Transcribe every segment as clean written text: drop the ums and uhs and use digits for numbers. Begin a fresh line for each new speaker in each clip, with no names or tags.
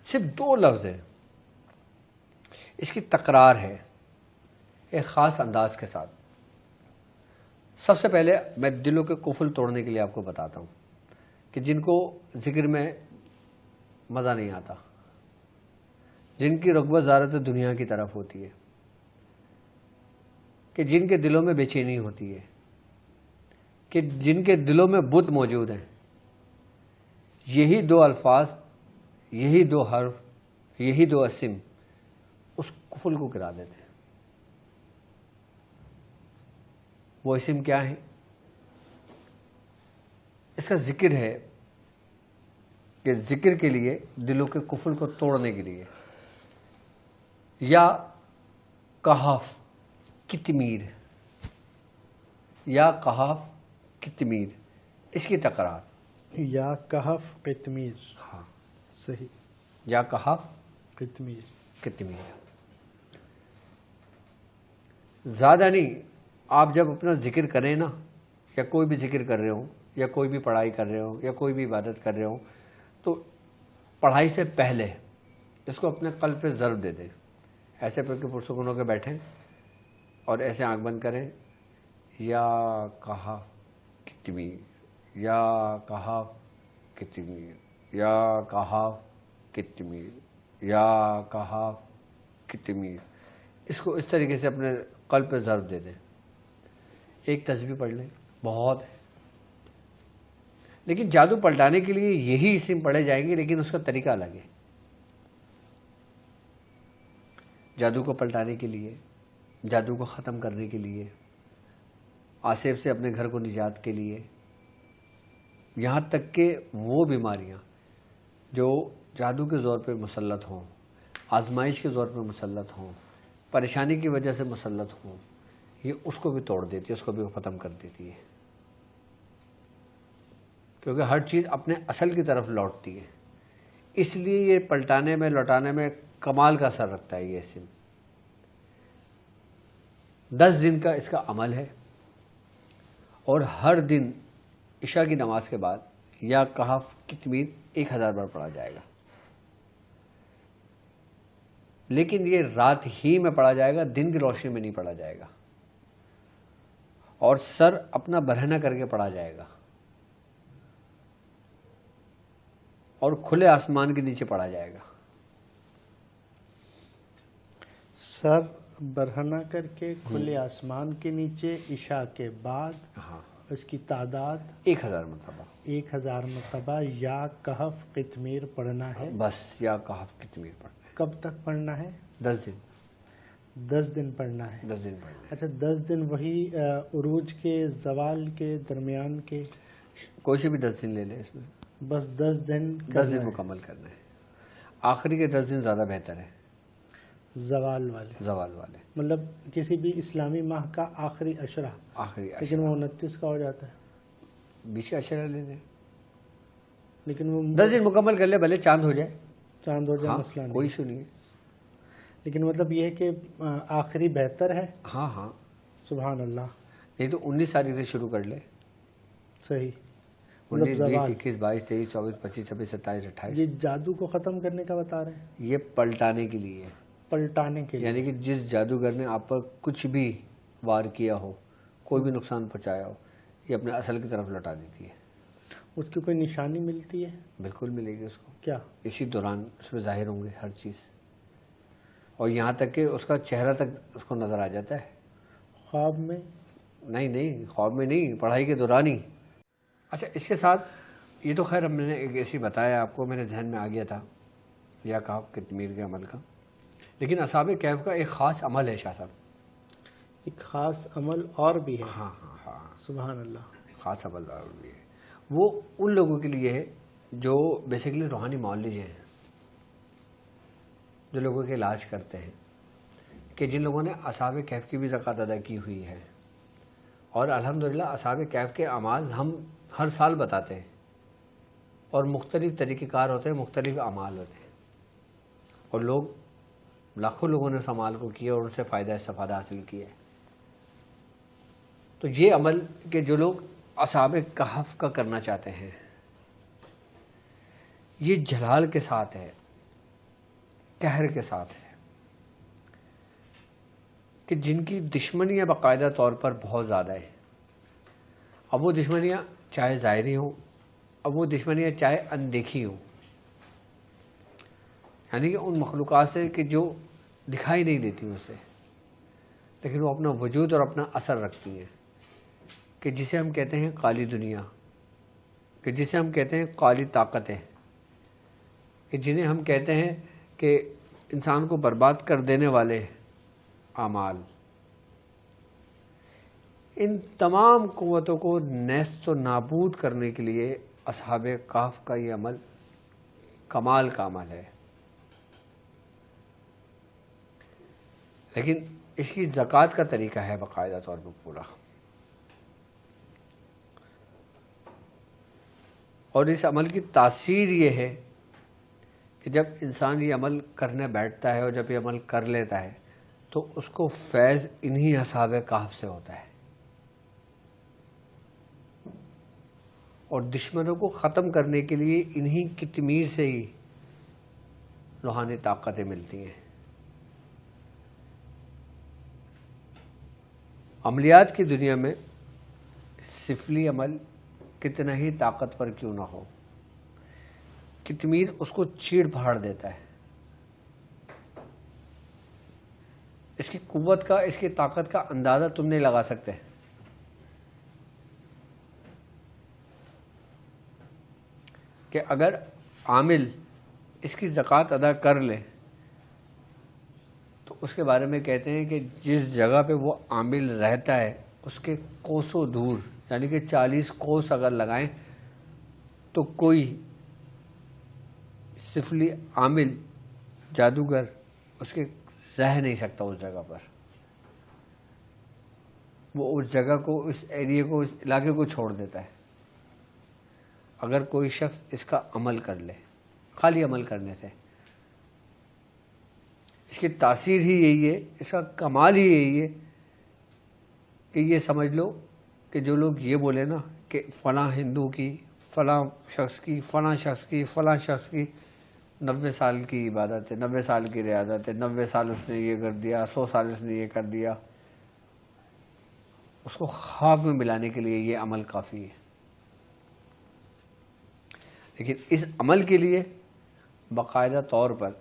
صرف 2 لفظ ہیں، اس کی تکرار ہے ایک خاص انداز کے ساتھ۔ سب سے پہلے میں دلوں کے قفل توڑنے کے لیے آپ کو بتاتا ہوں کہ جن کو ذکر میں مزہ نہیں آتا، جن کی رغبت زیادہ تر دنیا کی طرف ہوتی ہے، کہ جن کے دلوں میں بے چینی ہوتی ہے، کہ جن کے دلوں میں بت موجود ہیں، یہی 2 الفاظ، یہی 2 حرف، یہی 2 اسم اس قفل کو گرا دیتے ہیں۔ وہ اسم کیا ہے؟ اس کا ذکر ہے کہ ذکر کے لیے دلوں کے قفل کو توڑنے کے لیے، یا کہف کتمیر، یا کہف کتمیر، اس کی تکرار،
یا کہف قطمیر،
ہاں
صحیح،
یا کہف
قطمیر،
کتمیر۔ زیادہ نہیں، آپ جب اپنا ذکر کریں نا، یا کوئی بھی ذکر کر رہے ہوں، یا کوئی بھی پڑھائی کر رہے ہوں، یا کوئی بھی عبادت کر رہے ہوں، تو پڑھائی سے پہلے اس کو اپنے قلب پہ ضرب دے دیں، ایسے پر کے پرسکون ہو کے بیٹھیں اور ایسے آنکھ بند کریں، یا کہا کتمیر، یا کہا کتمیر، یا کہا کتمیر، یا کہا کتمیر۔ اس کو اس طریقے سے اپنے قلب پہ ضرب دے دیں۔ ایک تسبیح پڑھ لیں، بہت ہے، لیکن جادو پلٹانے کے لیے یہی اسم پڑھے جائیں گے، لیکن اس کا طریقہ الگ ہے۔ جادو کو پلٹانے کے لیے، جادو کو ختم کرنے کے لیے، آصف سے اپنے گھر کو نجات کے لیے، یہاں تک کہ وہ بیماریاں جو جادو کے زور پہ مسلط ہوں، آزمائش کے زور پہ مسلط ہوں، پریشانی کی وجہ سے مسلط ہوں، یہ اس کو بھی توڑ دیتی ہے، اس کو بھی ختم کر دیتی ہے، کیونکہ ہر چیز اپنے اصل کی طرف لوٹتی ہے۔ اس لیے یہ پلٹانے میں لوٹانے میں کمال کا اثر رکھتا ہے یہ اسم۔ 10 دن کا اس کا عمل ہے، اور ہر دن عشاء کی نماز کے بعد یا کہف کتمیر 1000 بار پڑھا جائے گا، لیکن یہ رات ہی میں پڑھا جائے گا، دن کی روشنی میں نہیں پڑھا جائے گا، اور سر اپنا برہنہ کر کے پڑھا جائے گا، اور کھلے آسمان کے نیچے پڑھا جائے گا۔
سر برہنہ کر کے کھلے آسمان کے نیچے عشاء کے بعد،
ہاں،
اس کی تعداد
1000 مرتبہ،
1000 مرتبہ یا کہف قطمیر پڑھنا ہے۔
بس یا کہف کتمیر پڑھنا ہے۔
کب تک پڑھنا ہے؟
10 دن،
10 دن پڑھنا ہے۔
10 دن پڑھنا ہے۔
اچھا، 10 دن وہی عروج کے زوال کے درمیان کے؟
کوئی سے بھی 10 دن لے لیں، اس میں
بس 10 دن
10 دن مکمل کرنا ہے۔ آخری کے 10 دن زیادہ بہتر ہے،
زوال والے،
زوال والے،
مطلب کسی بھی اسلامی ماہ کا آخری عشرہ،
آخری
لیکن وہ 29 کا ہو جاتا ہے،
20 کا عشرہ لے لیں،
لیکن وہ
10 دن مکمل کر لیں، بھلے چاند ہو جائے،
چاند ہو جائے،
ہاں
مسئلہ نہیں،
کوئی ایشو نہیں ہے۔
لیکن مطلب یہ ہے کہ آخری بہتر ہے۔
ہاں ہاں،
سبحان اللہ،
نہیں تو 19 تاریخ سے شروع کر لیں،
صحیح،
19 20 21 22 23 24 25 26 27 28۔
یہ جادو کو ختم کرنے کا بتا رہے ہیں،
یہ پلٹانے کے لیے،
پلٹانے کے لیے،
یعنی کہ جس جادوگر نے آپ پر کچھ بھی وار کیا ہو، کوئی بھی نقصان پہنچایا ہو، یہ اپنے اصل کی طرف لوٹا دیتی ہے۔
اس کی کوئی نشانی ملتی ہے؟
بالکل ملے گی اس کو،
کیا؟
اسی دوران اس میں ظاہر ہوں گے ہر چیز، اور یہاں تک کہ اس کا چہرہ تک اس کو نظر آ جاتا ہے۔
خواب میں؟
نہیں، خواب میں نہیں، پڑھائی کے دوران ہی۔ اچھا، اس کے ساتھ یہ تو خیر ہم نے ایک ایسی بتایا آپ کو، میرے ذہن میں آ گیا تھا یا کہف کتمیر کے عمل کا، لیکن اصحاب کہف کا ایک خاص عمل ہے شاہ صاحب۔
ایک خاص عمل اور بھی ہے؟
ہاں ہاں ہاں،
سبحان اللہ،
خاص عمل اور بھی ہے۔ وہ ان لوگوں کے لیے ہے جو بیسیکلی روحانی معالج ہیں، جو لوگوں کے علاج کرتے ہیں، کہ جن لوگوں نے اصحاب کہف کی بھی زکوٰۃ ادا کی ہوئی ہے، اور الحمدللہ اصحاب کہف کے اعمال ہم ہر سال بتاتے ہیں، اور مختلف طریقہ کار ہوتے ہیں، مختلف اعمال ہوتے ہیں، اور لاکھوں لوگوں نے اس عمال کو کیا اور ان سے فائدہ استفادہ حاصل کیا ہے۔ تو یہ عمل کہ جو لوگ اصحاب کہف کا کرنا چاہتے ہیں، یہ جلال کے ساتھ ہے، قہر کے ساتھ ہے کہ جن کی دشمنیاں باقاعدہ طور پر بہت زیادہ ہیں. اب وہ دشمنیاں چاہے ظاہری ہوں، اب وہ دشمنیاں چاہے اندیکھی ہوں، یعنی کہ ان مخلوقات سے کہ جو دکھائی نہیں دیتی اسے، لیکن وہ اپنا وجود اور اپنا اثر رکھتی ہیں، کہ جسے ہم کہتے ہیں کالی دنیا، کہ جسے ہم کہتے ہیں کالی طاقتیں، کہ جنہیں ہم کہتے ہیں کہ انسان کو برباد کر دینے والے اعمال. ان تمام قوتوں کو نیست و نابود کرنے کے لیے اصحاب کہف کا یہ عمل کمال کا عمل ہے. لیکن اس کی زکوٰۃ کا طریقہ ہے باقاعدہ طور پر پورا، اور اس عمل کی تاثیر یہ ہے کہ جب انسان یہ عمل کرنے بیٹھتا ہے اور جب یہ عمل کر لیتا ہے تو اس کو فیض انہی اصحاب کہف سے ہوتا ہے، اور دشمنوں کو ختم کرنے کے لیے انہی کتمیر سے ہی روحانی طاقتیں ملتی ہیں. عملیات کی دنیا میں سفلی عمل کتنا ہی طاقتور کیوں نہ ہو، کتمیر اس کو چیڑ پھاڑ دیتا ہے. اس کی قوت کا، اس کی طاقت کا اندازہ تم نہیں لگا سکتے. کہ اگر عامل اس کی زکوٰۃ ادا کر لے تو اس کے بارے میں کہتے ہیں کہ جس جگہ پہ وہ عامل رہتا ہے اس کے کوسوں دور، یعنی کہ 40 کوس اگر لگائیں تو کوئی سفلی عامل جادوگر اس کے رہ نہیں سکتا اس جگہ پر. وہ اس جگہ کو، اس ایریے کو، اس علاقے کو چھوڑ دیتا ہے اگر کوئی شخص اس کا عمل کر لے. خالی عمل کرنے سے اس کی تاثیر ہی یہی ہے، اس کا کمال ہی یہی ہے کہ یہ سمجھ لو کہ جو لوگ یہ بولے نا کہ فلاں ہندو کی، فلاں شخص کی، فلاں شخص کی، فلاں شخص کی 90 سال کی عبادت ہے، 90 سال کی ریاضت ہے، 90 سال اس نے یہ کر دیا، 100 سال اس نے یہ کر دیا، اس کو خواب میں ملانے کے لیے یہ عمل کافی ہے. لیکن اس عمل کے لیے باقاعدہ طور پر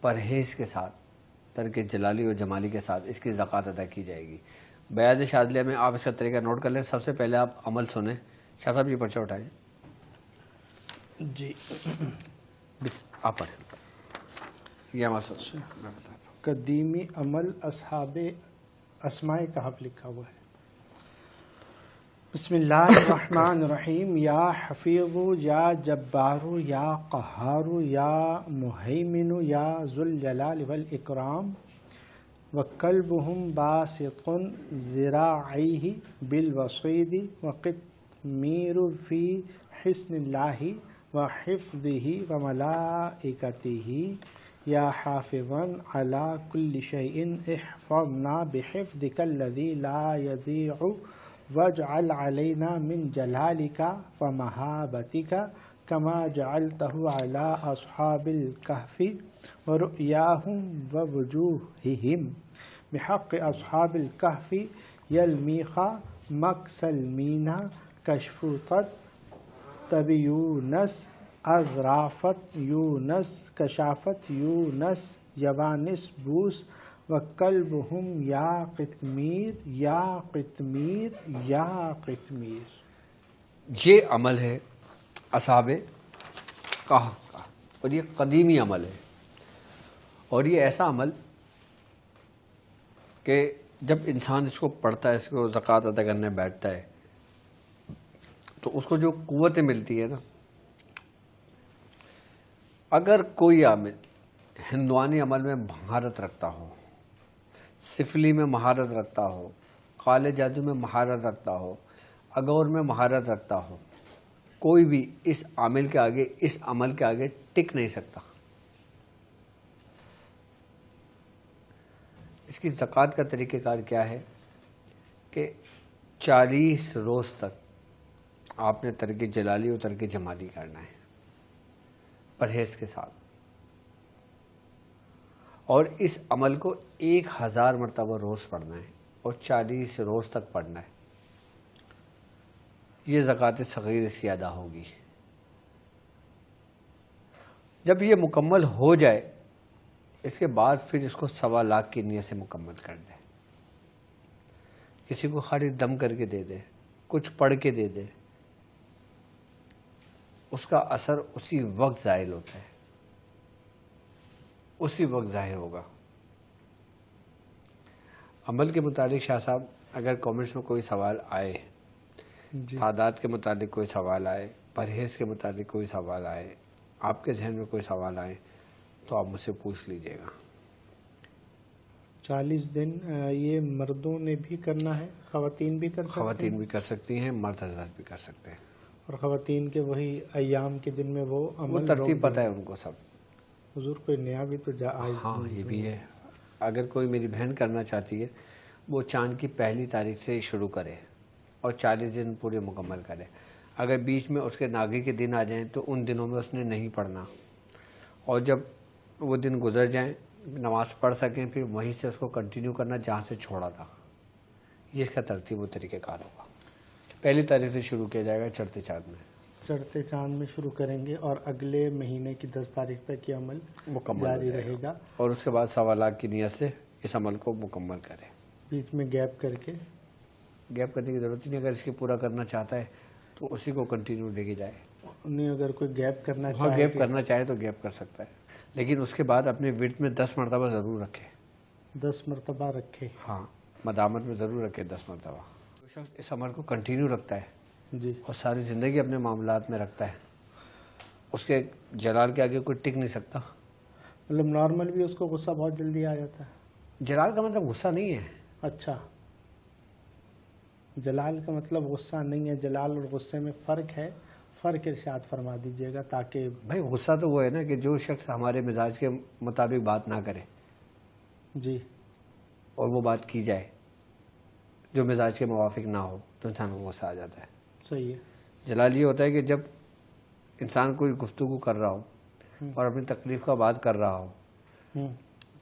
پرہیز کے ساتھ، ترک جلالی و جمالی کے ساتھ اس کی زکوٰۃ ادا کی جائے گی. بیعت شاذلیہ میں آپ اس کا طریقہ نوٹ کر لیں. سب سے پہلے آپ عمل سنیں. شاہ صاحب یہ پرچہ اٹھائیں.
جی
آپ پڑھیں یہ عمل سنیں. میں بتاتا ہوں.
قدیمی عمل اصحاب اسماء کہف لکھا ہوا ہے. بسم اللہ الرحمن الرحیم. یا حفیظ، یا جبار، یا قہار، یا مہیمن، یا ذوالجلال والاکرام. وکلبہم باسط ذراعیہ بالوصید وقطمیر فی حصن اللہ وحفظہ وملائکتہ. یا حافظا علی کل شیء احفظنا بحفظک الذی لا یضیع واجعل علینا من جلالک ومہابتک کما جعلتہ علی اصحاب الکہف ورؤیاہم ووجوہہم. بحق اصحاب الکہف یلمیخ مکس المینا کشفت طب یونس اذرافت یونس کشافت یونس یوانس بوس. وکلبہم یا قطمیر، یا قطمیر، یا قطمیر.
یہ عمل ہے اصحاب کہف کا، اور یہ قدیمی عمل ہے، اور یہ ایسا عمل کہ جب انسان اس کو پڑھتا ہے، اس کو زکوٰۃ ادا کرنے بیٹھتا ہے تو اس کو جو قوتیں ملتی ہے نا، اگر کوئی عامل ہندوانی عمل میں مہارت رکھتا ہو، سفلی میں مہارت رکھتا ہو، کالے جادو میں مہارت رکھتا ہو، اغور میں مہارت رکھتا ہو، کوئی بھی اس عامل کے آگے، اس عمل کے آگے ٹک نہیں سکتا. اس کی زکوٰۃ کا طریقہ کار کیا ہے کہ 40 روز تک آپ نے ترک جلالی اور ترک جمالی کرنا ہے پرہیز کے ساتھ. اور اس عمل کو 1000 مرتبہ روز پڑھنا ہے اور 40 روز تک پڑھنا ہے. یہ زکوٰۃ صغیر سے ادا ہوگی. جب یہ مکمل ہو جائے اس کے بعد پھر اس کو 1.25 لاکھ کی نیت سے مکمل کر دے. کسی کو خالی دم کر کے دے دے, کچھ پڑھ کے دے دے, اس کا اثر اسی وقت ظاہر ہوتا ہے, اسی وقت ظاہر ہوگا. عمل کے متعلق شاہ صاحب اگر کامنٹس میں کوئی سوال آئے, تعداد کے متعلق کوئی سوال آئے, پرہیز کے متعلق کوئی سوال آئے, آپ کے ذہن میں کوئی سوال آئے تو آپ مجھ سے پوچھ لیجئے گا.
40 دن یہ مردوں نے بھی کرنا ہے, خواتین بھی کر سکتے ہیں؟
خواتین بھی کر سکتی ہیں, مرد حضرات بھی کر سکتے ہیں.
اور خواتین کے وہی ایام کے دن میں وہ عمل
ترتیب پتہ ہے ان کو سب.
حضور کوئی نیا بھی تو
ہاں یہ بھی ہے. اگر کوئی میری بہن کرنا چاہتی ہے وہ چاند کی 1 تاریخ سے شروع کرے اور 40 دن پورے مکمل کرے. اگر بیچ میں اس کے ناگے کے دن آ جائیں تو ان دنوں میں اس نے نہیں پڑھنا, اور جب وہ دن گزر جائیں نماز پڑھ سکیں پھر وہیں سے اس کو کنٹینیو کرنا جہاں سے چھوڑا تھا. یہ اس کا ترتیب و طریقہ کار ہوگا. 1 تاریخ سے شروع کیا جائے گا چڑھتے چاند میں.
چڑھتے چاند میں شروع کریں گے اور اگلے مہینے کی 10 تاریخ تک یہ عمل
مکمل
جاری رہے گا.
اور اس کے بعد 1.25 لاکھ کی نیت سے اس عمل کو مکمل کرے.
بیچ میں گیپ کر کے,
گیپ کرنے کی ضرورت نہیں. اگر اس کی پورا کرنا چاہتا ہے تو اسی کو کنٹینیو لے کے جائے.
نہیں اگر کوئی گیپ کرنا
ہاں
چاہے
گیپ کرنا چاہے تو گیپ کر سکتا ہے, لیکن اس کے بعد اپنے ورد میں 10 مرتبہ ضرور رکھے.
10 مرتبہ رکھے.
ہاں مدامت میں ضرور رکھے 10 مرتبہ. جو شخص اس عمل کو کنٹینیو رکھتا ہے
جی
اور ساری زندگی اپنے معاملات میں رکھتا ہے, اس کے جلال کے آگے کوئی ٹک نہیں سکتا.
مطلب نارمل بھی اس کو غصہ بہت جلدی آ جاتا ہے؟
جلال کا مطلب غصہ نہیں ہے.
اچھا, جلال کا مطلب غصہ نہیں ہے. جلال اور غصے میں فرق ہے, فرق ارشاد فرما دیجئے گا تاکہ.
بھائی غصہ تو وہ ہے نا کہ جو شخص ہمارے مزاج کے مطابق بات نہ کرے
جی,
اور وہ بات کی جائے جو مزاج کے موافق نہ ہو تو انسان کو غصہ آ جاتا ہے.
صحیح ہے.
جلال یہ ہوتا ہے کہ جب انسان کوئی گفتگو کر رہا ہو اور اپنی تکلیف کا بات کر رہا ہو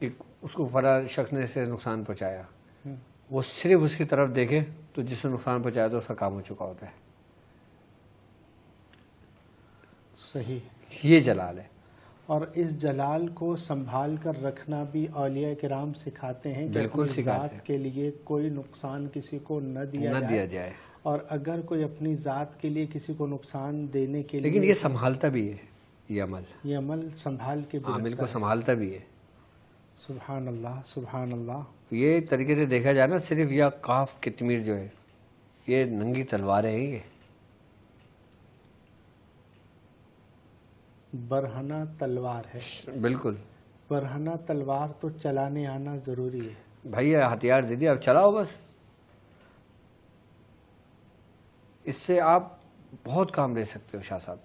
کہ اس کو فلاں شخص نے اسے نقصان پہنچایا, وہ صرف اس کی طرف دیکھے تو جس سے نقصان پہنچایا تو اس کا کام ہو چکا ہوتا ہے.
صحیح.
یہ جلال ہے.
اور اس جلال کو سنبھال کر رکھنا بھی اولیاء کرام سکھاتے ہیں کہ
بالکل
اپنی
سکھاتے ہیں.
ذات کے لیے کوئی نقصان کسی کو نہ
نہ دیا جائے.
اور اگر کوئی اپنی ذات کے لیے کسی کو نقصان دینے کے لیے,
لیکن یہ سنبھالتا بھی ہے. یہ
عمل سنبھال کے بھی
عامل
رکھتا
کو
ہے.
سنبھالتا بھی ہے.
سبحان اللہ سبحان اللہ.
یہ طریقے سے دیکھا جائے نا, صرف یا کاف کتمیر جو ہے یہ ننگی تلواریں ہیں. یہ
برہنہ تلوار ہے.
بالکل.
برہنہ تلوار تو چلانے آنا ضروری ہے.
بھائی یہ ہتھیار دے دیا, اب چلاؤ بس. اس سے آپ بہت کام لے سکتے ہو شاہ صاحب.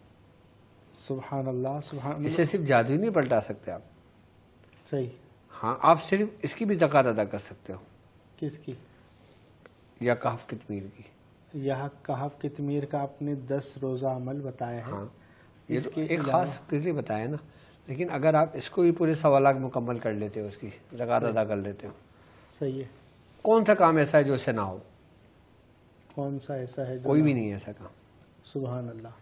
سبحان اللہ سبحان.
اس سے صرف جادو نہیں پلٹا سکتے آپ.
صحیح.
ہاں آپ صرف اس کی بھی زکوٰۃ ادا کر سکتے ہو.
کس کی؟
یا کہف کتمیر کی.
یہ کہف کتمیر کا آپ نے 10 روزہ عمل بتایا ہے.
ہاں یہ تو ایک خاص کس لیے بتایا نا, لیکن اگر آپ اس کو بھی پورے 1.25 لاکھ مکمل کر لیتے ہو, اس کی زکوٰۃ ادا کر لیتے ہو.
صحیح ہے.
کون سا کام ایسا ہے جو اس سے نہ ہو؟
کون سا ایسا ہے جو
کوئی بھی نہیں ہے ایسا کام.
سبحان اللہ.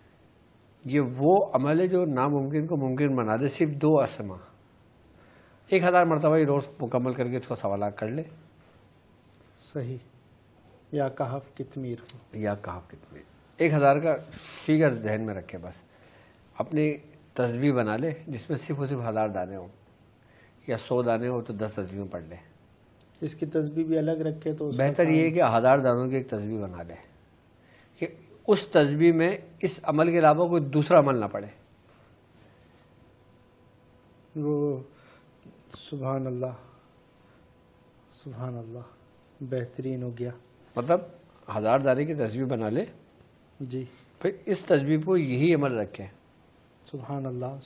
یہ وہ عمل ہے جو ناممکن کو ممکن بنا دے. صرف 2 اسما 1000 مرتبہ یہ روز مکمل کر کے اس کو 1.25 لاکھ کر لے.
صحیح. یا کہف کتمیر ہو.
یا کہف کتمیر. 1000 کا فگر ذہن میں رکھے, بس اپنی تسبیح بنا لے جس میں صرف 1000 دانے ہوں, یا 100 دانے ہو تو 10 تسبیحیں پڑھ لے.
اس کی تسبیح بھی الگ رکھے تو
بہتر یہ ہے کہ 1000 دانوں کی ایک تسبیح بنا لے کہ اس تسبیح میں اس عمل کے علاوہ کوئی دوسرا عمل نہ پڑے.
وہ سبحان اللہ سبحان اللہ, بہترین ہو گیا.
مطلب 1000 دانے کی تسبیح بنا لے,
جی.
پھر اس تسبیح کو یہی عمل رکھے.
سبحان اللہ.